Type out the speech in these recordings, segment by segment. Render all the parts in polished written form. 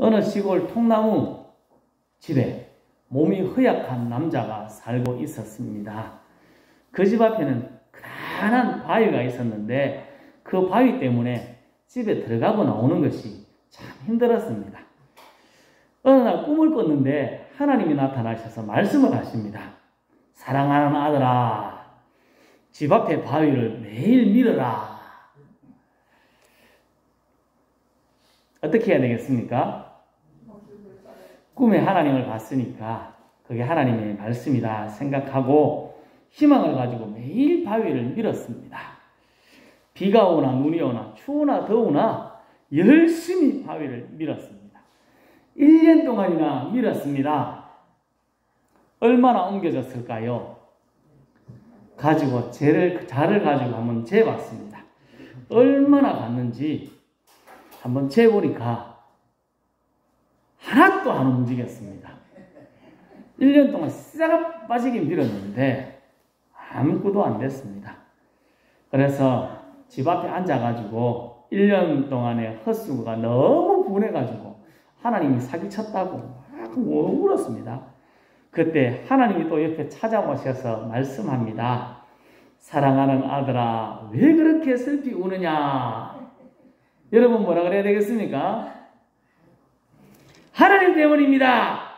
어느 시골 통나무 집에 몸이 허약한 남자가 살고 있었습니다. 그 집 앞에는 크다란 바위가 있었는데 그 바위 때문에 집에 들어가고 나오는 것이 참 힘들었습니다. 어느 날 꿈을 꿨는데 하나님이 나타나셔서 말씀을 하십니다. 사랑하는 아들아, 집 앞에 바위를 매일 밀어라. 어떻게 해야 되겠습니까? 꿈에 하나님을 봤으니까 그게 하나님의 말씀이다 생각하고 희망을 가지고 매일 바위를 밀었습니다. 비가 오나 눈이 오나 추우나 더우나 열심히 바위를 밀었습니다. 1년 동안이나 밀었습니다. 얼마나 옮겨졌을까요? 가지고 자를 가지고 한번 재봤습니다. 얼마나 갔는지 한번 재보니까 하나도 안 움직였습니다. 1년 동안 싹 빠지게 밀었는데 아무것도 안 됐습니다. 그래서 집 앞에 앉아가지고 1년 동안의 헛수고가 너무 분해가지고 하나님이 사기쳤다고 막 울었습니다. 그때 하나님이 또 옆에 찾아오셔서 말씀합니다. 사랑하는 아들아, 왜 그렇게 슬피 우느냐? 여러분 뭐라 그래야 되겠습니까? 하나님 때문입니다.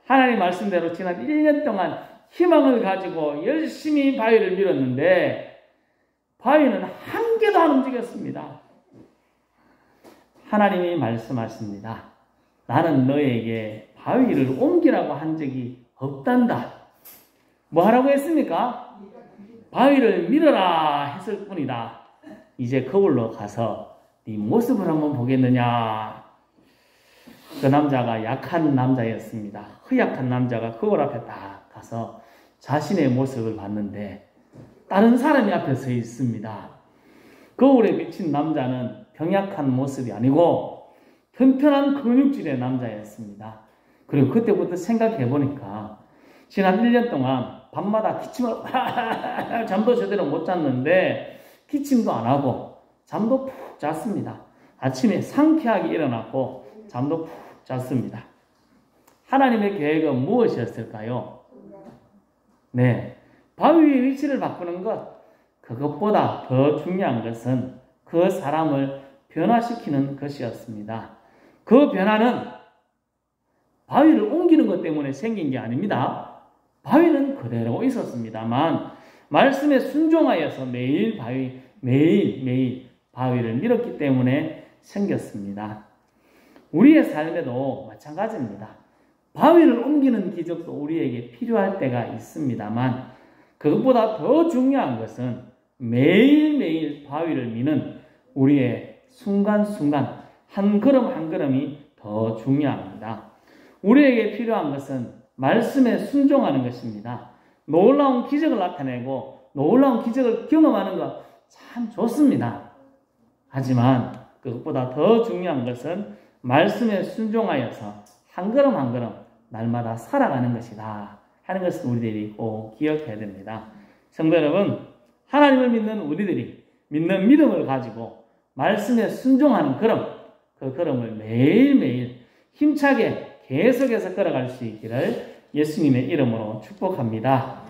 하나님 말씀대로 지난 1년 동안 희망을 가지고 열심히 바위를 밀었는데 바위는 한 개도 안 움직였습니다. 하나님이 말씀하십니다. 나는 너에게 바위를 옮기라고 한 적이 없단다. 뭐 하라고 했습니까? 바위를 밀어라 했을 뿐이다. 이제 거울로 가서 네 모습을 한번 보겠느냐. 그 남자가 약한 남자였습니다. 허약한 남자가 거울 앞에 딱 가서 자신의 모습을 봤는데 다른 사람이 앞에 서 있습니다. 거울에 비친 남자는 병약한 모습이 아니고 튼튼한 근육질의 남자였습니다. 그리고 그때부터 생각해 보니까 지난 1년 동안 밤마다 기침을 잠도 제대로 못 잤는데 기침도 안 하고 잠도 푹 잤습니다. 아침에 상쾌하게 일어났고 잠도 푹 잤습니다. 하나님의 계획은 무엇이었을까요? 네, 바위의 위치를 바꾸는 것, 그것보다 더 중요한 것은 그 사람을 변화시키는 것이었습니다. 그 변화는 바위를 옮기는 것 때문에 생긴 게 아닙니다. 바위는 그대로 있었습니다만 말씀에 순종하여서 매일 바위를 밀었기 때문에 생겼습니다. 우리의 삶에도 마찬가지입니다. 바위를 옮기는 기적도 우리에게 필요할 때가 있습니다만 그것보다 더 중요한 것은 매일매일 바위를 미는 우리의 순간순간 한 걸음 한 걸음이 더 중요합니다. 우리에게 필요한 것은 말씀에 순종하는 것입니다. 놀라운 기적을 나타내고 놀라운 기적을 경험하는 것 참 좋습니다. 하지만 그것보다 더 중요한 것은 말씀에 순종하여서 한 걸음 한 걸음 날마다 살아가는 것이다 하는 것을 우리들이 꼭 기억해야 됩니다. 성도 여러분, 하나님을 믿는 우리들이 믿는 믿음을 가지고 말씀에 순종하는 걸음, 그 걸음을 매일매일 힘차게 계속해서 걸어갈 수 있기를 예수님의 이름으로 축복합니다.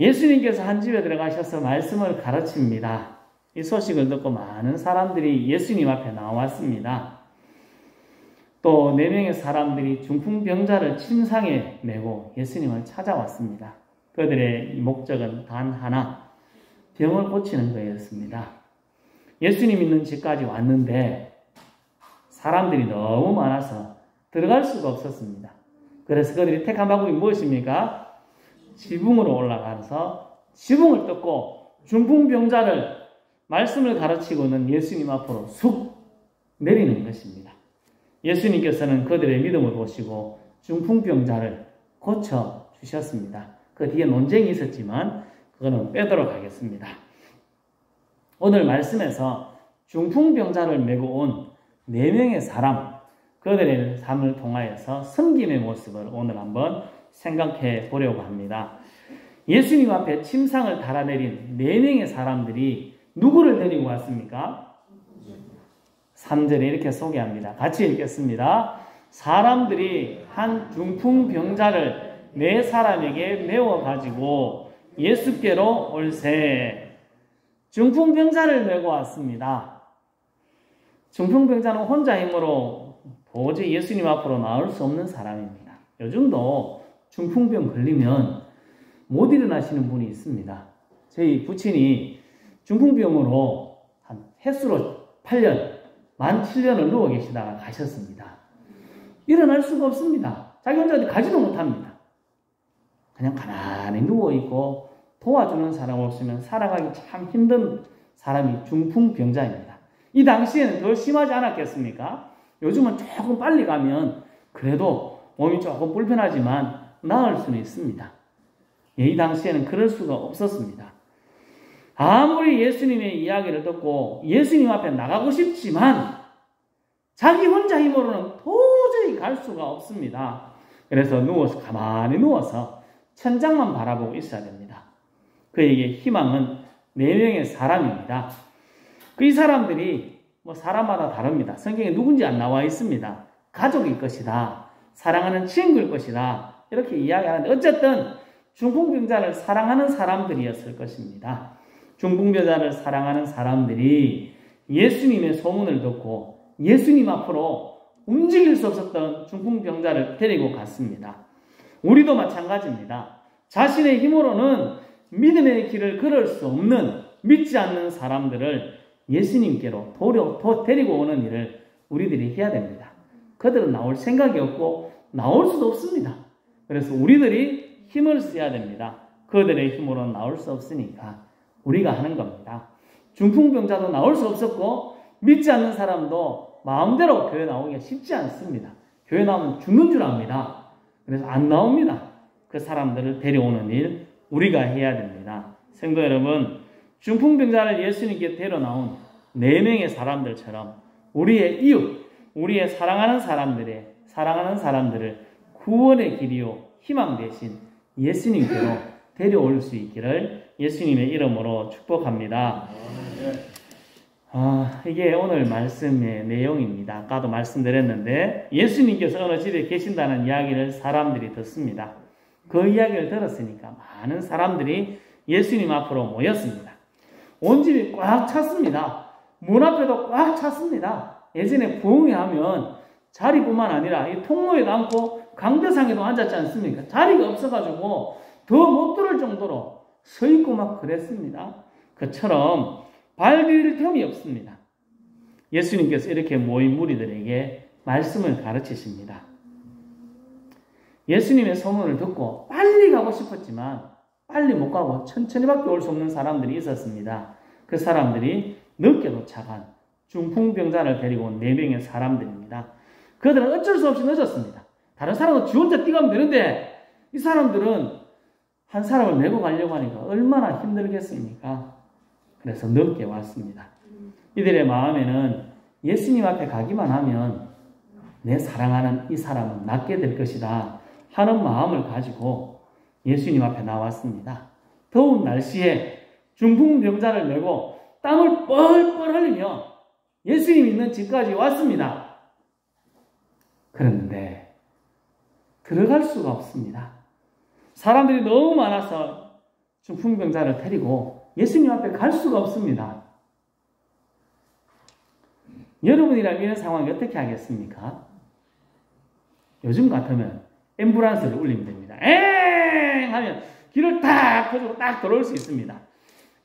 예수님께서 한 집에 들어가셔서 말씀을 가르칩니다. 이 소식을 듣고 많은 사람들이 예수님 앞에 나왔습니다. 또 4명의 사람들이 중풍병자를 침상에 메고 예수님을 찾아왔습니다. 그들의 목적은 단 하나, 병을 고치는 거였습니다. 예수님 있는 집까지 왔는데 사람들이 너무 많아서 들어갈 수가 없었습니다. 그래서 그들이 택한 방법이 무엇입니까? 지붕으로 올라가서 지붕을 뜯고 중풍병자를 말씀을 가르치고는 예수님 앞으로 쑥 내리는 것입니다. 예수님께서는 그들의 믿음을 보시고 중풍병자를 고쳐주셨습니다. 그 뒤에 논쟁이 있었지만 그거는 빼도록 하겠습니다. 오늘 말씀에서 중풍병자를 메고 온 4명의 사람, 그들의 삶을 통하여서 섬김의 모습을 오늘 한번 생각해 보려고 합니다. 예수님 앞에 침상을 달아내린 4명의 사람들이 누구를 데리고 왔습니까? 3절에 이렇게 소개합니다. 같이 읽겠습니다. 사람들이 한 중풍병자를 4사람에게 메워가지고 예수께로 올세. 중풍병자를 메고 왔습니다. 중풍병자는 혼자 힘으로 도저히 예수님 앞으로 나올 수 없는 사람입니다. 요즘도 중풍병 걸리면 못 일어나시는 분이 있습니다. 저희 부친이 중풍병으로 한 횟수로 8년, 만 7년을 누워 계시다가 가셨습니다. 일어날 수가 없습니다. 자기 혼자 어디 가지도 못합니다. 그냥 가만히 누워있고 도와주는 사람 없으면 살아가기 참 힘든 사람이 중풍병자입니다. 이 당시에는 더 심하지 않았겠습니까? 요즘은 조금 빨리 가면 그래도 몸이 조금 불편하지만 나을 수는 있습니다. 이 당시에는 그럴 수가 없었습니다. 아무리 예수님의 이야기를 듣고 예수님 앞에 나가고 싶지만 자기 혼자 힘으로는 도저히 갈 수가 없습니다. 그래서 가만히 누워서 천장만 바라보고 있어야 됩니다. 그에게 희망은 4명의 사람입니다. 이 사람들이 사람마다 다릅니다. 성경에 누군지 안 나와 있습니다. 가족일 것이다. 사랑하는 친구일 것이다. 이렇게 이야기하는데 어쨌든 중풍병자를 사랑하는 사람들이었을 것입니다. 중풍병자를 사랑하는 사람들이 예수님의 소문을 듣고 예수님 앞으로 움직일 수 없었던 중풍병자를 데리고 갔습니다. 우리도 마찬가지입니다. 자신의 힘으로는 믿음의 길을 걸을 수 없는 믿지 않는 사람들을 예수님께로 데리고 오는 일을 우리들이 해야 됩니다. 그들은 나올 생각이 없고 나올 수도 없습니다. 그래서 우리들이 힘을 써야 됩니다. 그들의 힘으로는 나올 수 없으니까 우리가 하는 겁니다. 중풍병자도 나올 수 없었고 믿지 않는 사람도 마음대로 교회 나오기가 쉽지 않습니다. 교회 나오면 죽는 줄 압니다. 그래서 안 나옵니다. 그 사람들을 데려오는 일 우리가 해야 됩니다. 성도 여러분, 중풍병자를 예수님께 데려나온 4명의 사람들처럼 우리의 이웃, 우리의 사랑하는 사람들을 구원의 길이요 희망 대신 예수님께로 데려올 수 있기를 예수님의 이름으로 축복합니다. 이게 오늘 말씀의 내용입니다. 아까도 말씀드렸는데 예수님께서 어느 집에 계신다는 이야기를 사람들이 듣습니다. 그 이야기를 들었으니까 많은 사람들이 예수님 앞으로 모였습니다. 온 집이 꽉 찼습니다. 문 앞에도 꽉 찼습니다. 예전에 부흥회 하면 자리뿐만 아니라 이 통로에도 앉고 강대상에도 앉았지 않습니까? 자리가 없어가지고 더 못 들을 정도로 서 있고 막 그랬습니다. 그처럼 발 디딜 틈이 없습니다. 예수님께서 이렇게 모인 무리들에게 말씀을 가르치십니다. 예수님의 소문을 듣고 빨리 가고 싶었지만 빨리 못 가고 천천히밖에 올 수 없는 사람들이 있었습니다. 그 사람들이 늦게 도착한 중풍병자를 데리고 온 4명의 사람들입니다. 그들은 어쩔 수 없이 늦었습니다. 다른 사람은 지 혼자 뛰가면 되는데 이 사람들은 한 사람을 메고 가려고 하니까 얼마나 힘들겠습니까? 그래서 늦게 왔습니다. 이들의 마음에는 예수님 앞에 가기만 하면 내 사랑하는 이 사람은 낫게 될 것이다 하는 마음을 가지고 예수님 앞에 나왔습니다. 더운 날씨에 중풍병자를 메고 땀을 뻘뻘 흘리며 예수님 있는 집까지 왔습니다. 그런데 들어갈 수가 없습니다. 사람들이 너무 많아서 중풍병자를 데리고 예수님 앞에 갈 수가 없습니다. 여러분이라면 이런 상황이 어떻게 하겠습니까? 요즘 같으면 앰뷸런스를 울리면 됩니다. 엥! 하면 길을 딱 펴주고 딱 들어올 수 있습니다.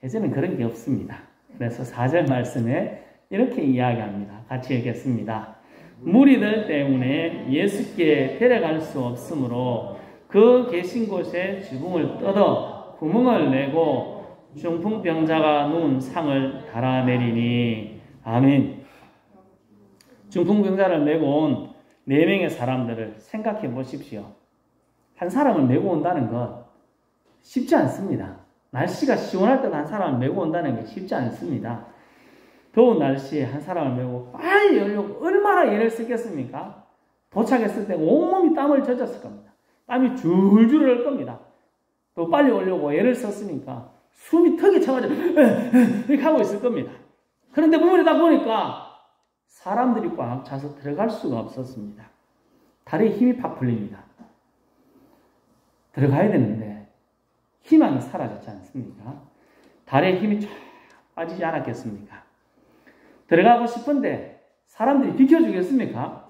예전엔 그런 게 없습니다. 그래서 4절 말씀에 이렇게 이야기합니다. 같이 읽겠습니다. 무리들 때문에 예수께 데려갈 수 없으므로 그 계신 곳에 지붕을 뜯어 구멍을 내고 중풍병자가 누운 상을 달아내리니 아멘. 중풍병자를 메고 온 4명의 사람들을 생각해 보십시오. 한 사람을 메고 온다는 것 쉽지 않습니다. 날씨가 시원할 때 한 사람을 메고 온다는 게 쉽지 않습니다. 더운 날씨에 한 사람을 메고 빨리 오려고 얼마나 애를 쓰겠습니까? 도착했을 때 온몸이 땀을 젖었을 겁니다. 땀이 줄줄 흐를 겁니다. 또 빨리 오려고 애를 썼으니까 숨이 턱에 차가지고 이렇게 하고 있을 겁니다. 그런데 문을 딱 보니까 사람들이 꽉 차서 들어갈 수가 없었습니다. 다리에 힘이 팍 풀립니다. 들어가야 되는데 희망이 사라졌지 않습니까? 다리에 힘이 쫙 빠지지 않았겠습니까? 들어가고 싶은데 사람들이 비켜주겠습니까?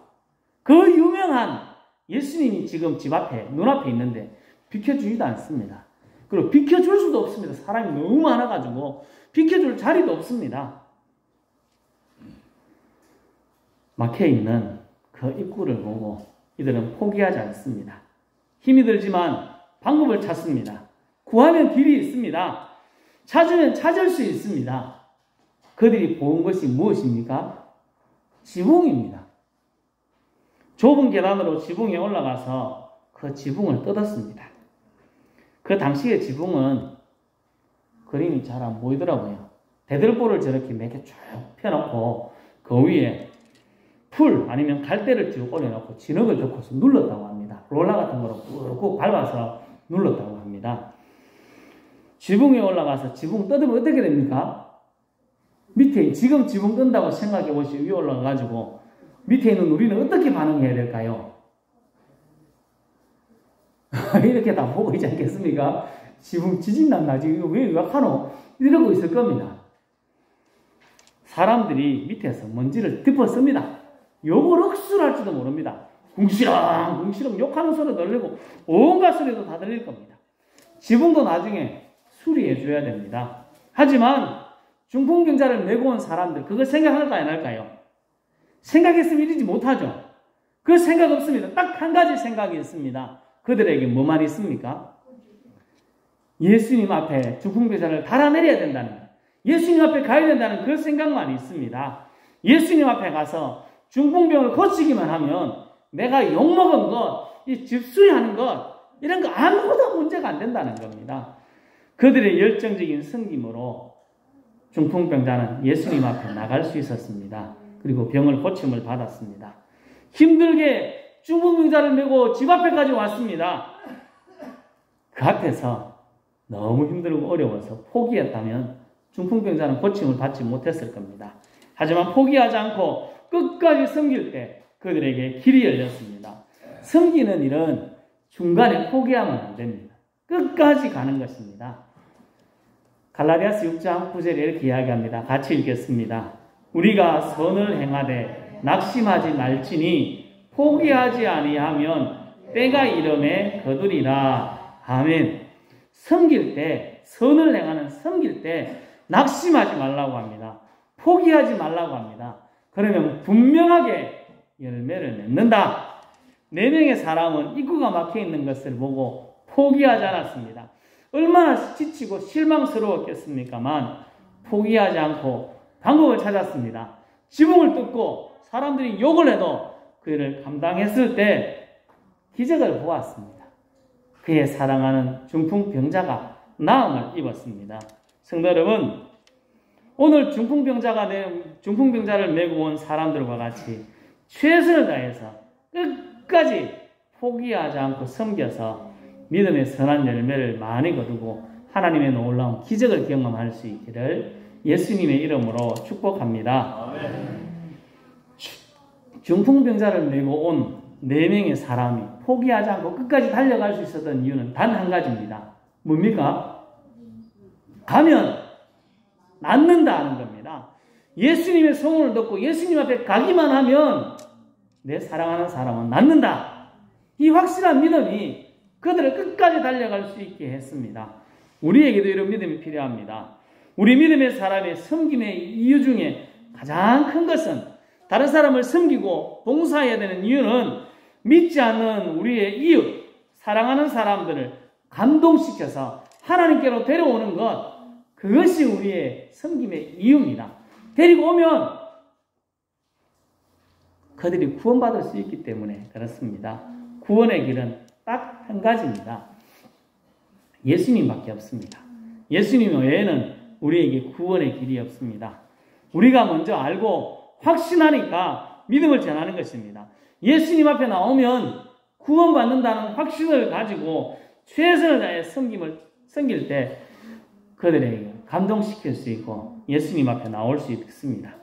그 유명한 예수님이 지금 집 앞에, 눈앞에 있는데 비켜주지도 않습니다. 그리고 비켜줄 수도 없습니다. 사람이 너무 많아가지고 비켜줄 자리도 없습니다. 막혀있는 그 입구를 보고 이들은 포기하지 않습니다. 힘이 들지만 방법을 찾습니다. 구하면 길이 있습니다. 찾으면 찾을 수 있습니다. 그들이 본 것이 무엇입니까? 지붕입니다. 좁은 계단으로 지붕에 올라가서 그 지붕을 뜯었습니다. 그 당시의 지붕은 그림이 잘 안 보이더라고요. 대들보를 저렇게 몇 개 쭉 펴놓고 그 위에 풀 아니면 갈대를 쭉 올려놓고 진흙을 덮어서 눌렀다고 합니다. 롤러 같은 거로 꾹꾹 밟아서 눌렀다고 합니다. 지붕에 올라가서 지붕 뜯으면 어떻게 됩니까? 밑에 지금 지붕 뜬다고 생각해 보시고 위에 올라가가지고 밑에 있는 우리는 어떻게 반응해야 될까요? 이렇게 다 보고 있지 않겠습니까? 지붕 지진 났나? 지금 왜 하노? 이러고 있을 겁니다. 사람들이 밑에서 먼지를 덮었습니다. 욕을 억수로 할지도 모릅니다. 궁시렁 궁시렁 욕하는 소리도 들리고 온갖 소리도 다 들릴 겁니다. 지붕도 나중에 수리해 줘야 됩니다. 하지만 중풍병자를 메고 온 사람들 그걸 생각할까요? 안 할까요? 생각했으면 이러지 못하죠. 그 생각 없습니다. 딱 한 가지 생각이 있습니다. 그들에게 뭐만 있습니까? 예수님 앞에 중풍병자를 달아내려야 된다는 거예요. 예수님 앞에 가야 된다는 그 생각만 있습니다. 예수님 앞에 가서 중풍병을 고치기만 하면 내가 욕먹은 것, 이 집수리하는 것 이런 거 아무것도 문제가 안 된다는 겁니다. 그들의 열정적인 섬김으로 중풍병자는 예수님 앞에 나갈 수 있었습니다. 그리고 병을 고침을 받았습니다. 힘들게 중풍병자를 메고 집 앞에까지 왔습니다. 그 앞에서 너무 힘들고 어려워서 포기했다면 중풍병자는 고침을 받지 못했을 겁니다. 하지만 포기하지 않고 끝까지 섬길 때 그들에게 길이 열렸습니다. 섬기는 일은 중간에 포기하면 안 됩니다. 끝까지 가는 것입니다. 갈라디아서 6장 9절에 이렇게 이야기합니다. 같이 읽겠습니다. 우리가 선을 행하되 낙심하지 말지니 포기하지 아니하면 때가 이름에 거두리라. 아멘. 섬길 때, 선을 행하는 섬길 때 낙심하지 말라고 합니다. 포기하지 말라고 합니다. 그러면 분명하게 열매를 맺는다. 4명의 사람은 입구가 막혀 있는 것을 보고 포기하지 않았습니다. 얼마나 지치고 실망스러웠겠습니까만 포기하지 않고 방법을 찾았습니다. 지붕을 뜯고 사람들이 욕을 해도 그 일을 감당했을 때 기적을 보았습니다. 그의 사랑하는 중풍병자가 나음을 입었습니다. 성도 여러분, 오늘 중풍병자를 메고 온 사람들과 같이 최선을 다해서 끝까지 포기하지 않고 섬겨서 믿음의 선한 열매를 많이 거두고 하나님의 놀라운 기적을 경험할 수 있기를 예수님의 이름으로 축복합니다. 중풍병자를 메고 온 4명의 사람이 포기하지 않고 끝까지 달려갈 수 있었던 이유는 단 한 가지입니다. 뭡니까? 가면 낫는다는 겁니다. 예수님의 소문을 듣고 예수님 앞에 가기만 하면 내 사랑하는 사람은 낫는다. 이 확실한 믿음이 그들을 끝까지 달려갈 수 있게 했습니다. 우리에게도 이런 믿음이 필요합니다. 우리 믿음의 사람의 섬김의 이유 중에 가장 큰 것은 다른 사람을 섬기고 봉사해야 되는 이유는 믿지 않는 우리의 이웃, 사랑하는 사람들을 감동시켜서 하나님께로 데려오는 것, 그것이 우리의 섬김의 이유입니다. 데리고 오면 그들이 구원받을 수 있기 때문에 그렇습니다. 구원의 길은 딱 한 가지입니다. 예수님밖에 없습니다. 예수님 외에는 우리에게 구원의 길이 없습니다. 우리가 먼저 알고 확신하니까 믿음을 전하는 것입니다. 예수님 앞에 나오면 구원받는다는 확신을 가지고 최선을 다해 섬길 때 그들에게 감동시킬 수 있고 예수님 앞에 나올 수 있습니다.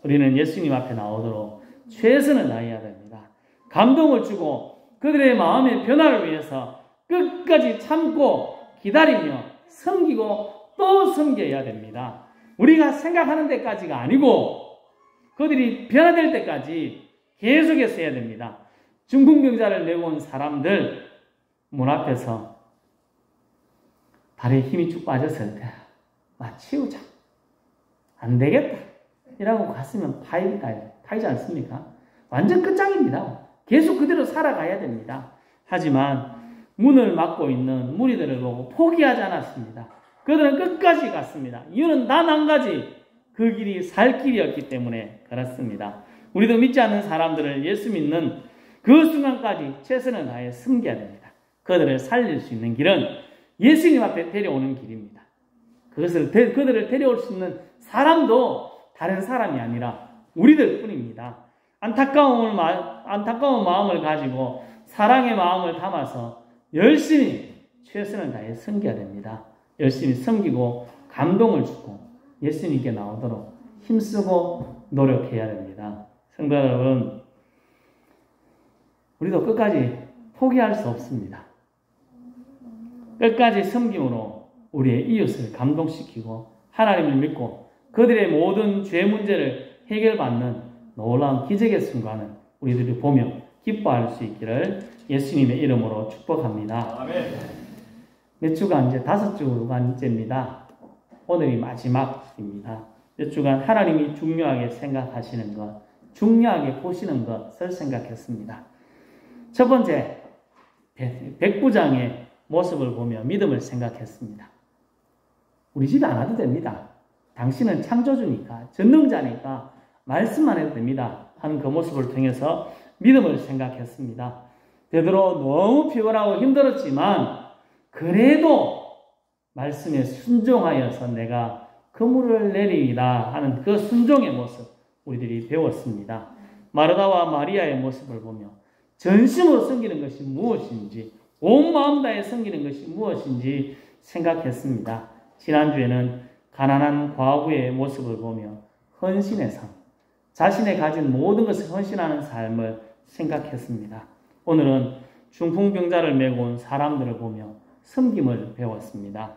우리는 예수님 앞에 나오도록 최선을 다해야 됩니다. 감동을 주고 그들의 마음의 변화를 위해서 끝까지 참고 기다리며 섬기고 또 섬겨야 됩니다. 우리가 생각하는 데까지가 아니고 그들이 변화될 때까지 계속해서 해야 됩니다. 중풍병자를 메고 온 사람들 문 앞에서 발에 힘이 쭉 빠졌을 때 치우자. 안 되겠다. 이라고 갔으면 파이지 않습니까? 완전 끝장입니다. 계속 그대로 살아가야 됩니다. 하지만 문을 막고 있는 무리들을 보고 포기하지 않았습니다. 그들은 끝까지 갔습니다. 이유는 단 한 가지, 그 길이 살 길이었기 때문에 그렇습니다. 우리도 믿지 않는 사람들을 예수 믿는 그 순간까지 최선을 다해 섬겨야 됩니다. 그들을 살릴 수 있는 길은 예수님 앞에 데려오는 길입니다. 그들을 데려올 수 있는 사람도 다른 사람이 아니라 우리들 뿐입니다. 안타까운 마음을 가지고 사랑의 마음을 담아서 열심히 최선을 다해 섬겨야 됩니다. 열심히 섬기고 감동을 주고 예수님께 나오도록 힘쓰고 노력해야 됩니다. 성도 여러분, 우리도 끝까지 포기할 수 없습니다. 끝까지 섬김으로 우리의 이웃을 감동시키고 하나님을 믿고 그들의 모든 죄 문제를 해결받는 놀라운 기적의 순간을 우리들이 보며 기뻐할 수 있기를 예수님의 이름으로 축복합니다. 아멘. 몇 주간 이제 5주간째입니다. 오늘이 마지막입니다. 몇 주간 하나님이 중요하게 생각하시는 것, 중요하게 보시는 것을 생각했습니다. 첫 번째, 백부장의 모습을 보며 믿음을 생각했습니다. 우리 집에 안 와도 됩니다. 당신은 창조주니까, 전능자니까 말씀만 해도 됩니다. 하는 그 모습을 통해서 믿음을 생각했습니다. 베드로 너무 피곤하고 힘들었지만 그래도 말씀에 순종하여서 내가 그물을 내리리라 하는 그 순종의 모습 우리들이 배웠습니다. 마르다와 마리아의 모습을 보며 전심으로 섬기는 것이 무엇인지, 온 마음 다해 섬기는 것이 무엇인지 생각했습니다. 지난주에는 가난한 과부의 모습을 보며 헌신의 삶, 자신의 가진 모든 것을 헌신하는 삶을 생각했습니다. 오늘은 중풍병자를 메고 온 사람들을 보며 섬김을 배웠습니다.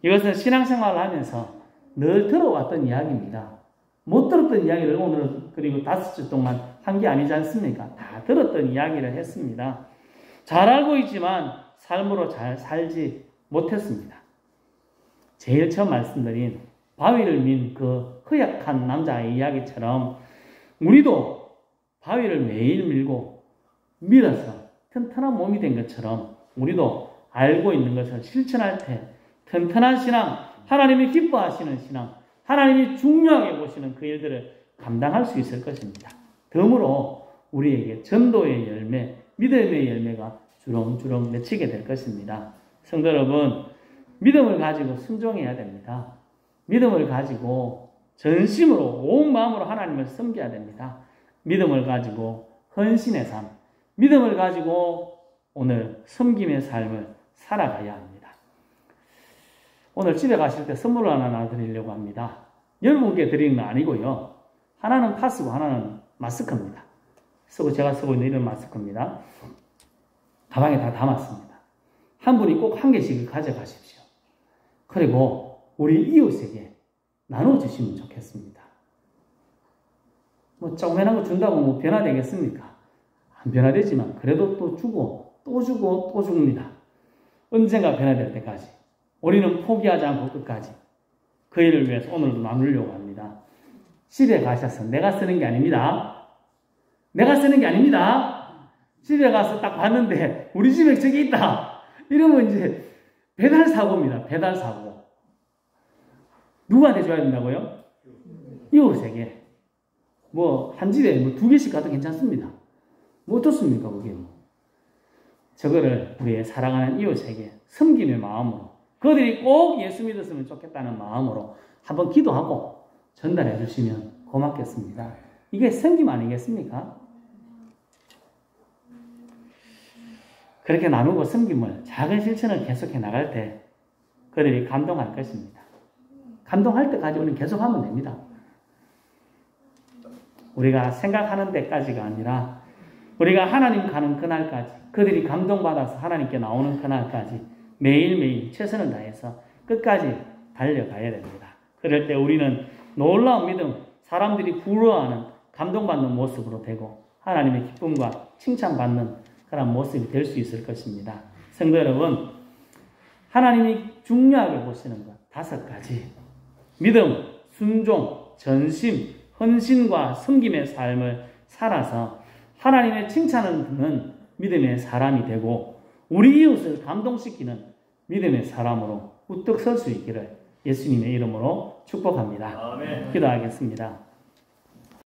이것은 신앙생활을 하면서 늘 들어왔던 이야기입니다. 못 들었던 이야기를 오늘 그리고 5주 동안 한 게 아니지 않습니까? 다 들었던 이야기를 했습니다. 잘 알고 있지만 삶으로 잘 살지 못했습니다. 제일 처음 말씀드린 바위를 민 그 허약한 남자의 이야기처럼 우리도 바위를 매일 밀고 밀어서 튼튼한 몸이 된 것처럼 우리도 알고 있는 것을 실천할 때 튼튼한 신앙, 하나님이 기뻐하시는 신앙, 하나님이 중요하게 보시는 그 일들을 감당할 수 있을 것입니다. 덤으로 우리에게 전도의 열매, 믿음의 열매가 주렁주렁 맺히게 될 것입니다. 성도 여러분, 믿음을 가지고 순종해야 됩니다. 믿음을 가지고 전심으로 온 마음으로 하나님을 섬겨야 됩니다. 믿음을 가지고 헌신의 삶, 믿음을 가지고 오늘 섬김의 삶을 살아가야 합니다. 오늘 집에 가실 때 선물을 하나 드리려고 합니다. 여러분께 드리는 건 아니고요. 하나는 파스고 하나는 마스크입니다. 제가 쓰고 있는 이런 마스크입니다. 가방에 다 담았습니다. 한 분이 꼭 한 개씩을 가져가십시오. 그리고 우리 이웃에게 나눠주시면 좋겠습니다. 조그만한 거 준다고 변화되겠습니까? 안 변화되지만 그래도 또 주고 또 주고 또 줍니다. 언젠가 변화될 때까지 우리는 포기하지 않고 끝까지 그 일을 위해서 오늘도 나누려고 합니다. 집에 가셔서 내가 쓰는 게 아닙니다. 내가 쓰는 게 아닙니다. 집에 가서 딱 봤는데 우리 집에 저기 있다. 이러면 이제 배달 사고입니다. 배달 사고. 누구한테 줘야 된다고요? 이웃에게. 한 집에 2개씩 가도 괜찮습니다. 어떻습니까, 그게? 저거를 우리의 사랑하는 이웃에게 섬김의 마음으로, 그들이 꼭 예수 믿었으면 좋겠다는 마음으로 한번 기도하고 전달해 주시면 고맙겠습니다. 이게 섬김 아니겠습니까? 그렇게 나누고 섬김을 작은 실천을 계속해 나갈 때 그들이 감동할 것입니다. 감동할 때까지 우리는 계속하면 됩니다. 우리가 생각하는 데까지가 아니라 우리가 하나님 가는 그날까지, 그들이 감동받아서 하나님께 나오는 그날까지 매일매일 최선을 다해서 끝까지 달려가야 됩니다. 그럴 때 우리는 놀라운 믿음, 사람들이 부러워하는 감동받는 모습으로 되고 하나님의 기쁨과 칭찬받는 그런 모습이 될 수 있을 것입니다. 성도 여러분, 하나님이 중요하게 보시는 것 5가지. 믿음, 순종, 전심, 헌신과 섬김의 삶을 살아서 하나님의 칭찬을 듣는 믿음의 사람이 되고 우리 이웃을 감동시키는 믿음의 사람으로 우뚝 설 수 있기를 예수님의 이름으로 축복합니다. 아멘. 기도하겠습니다.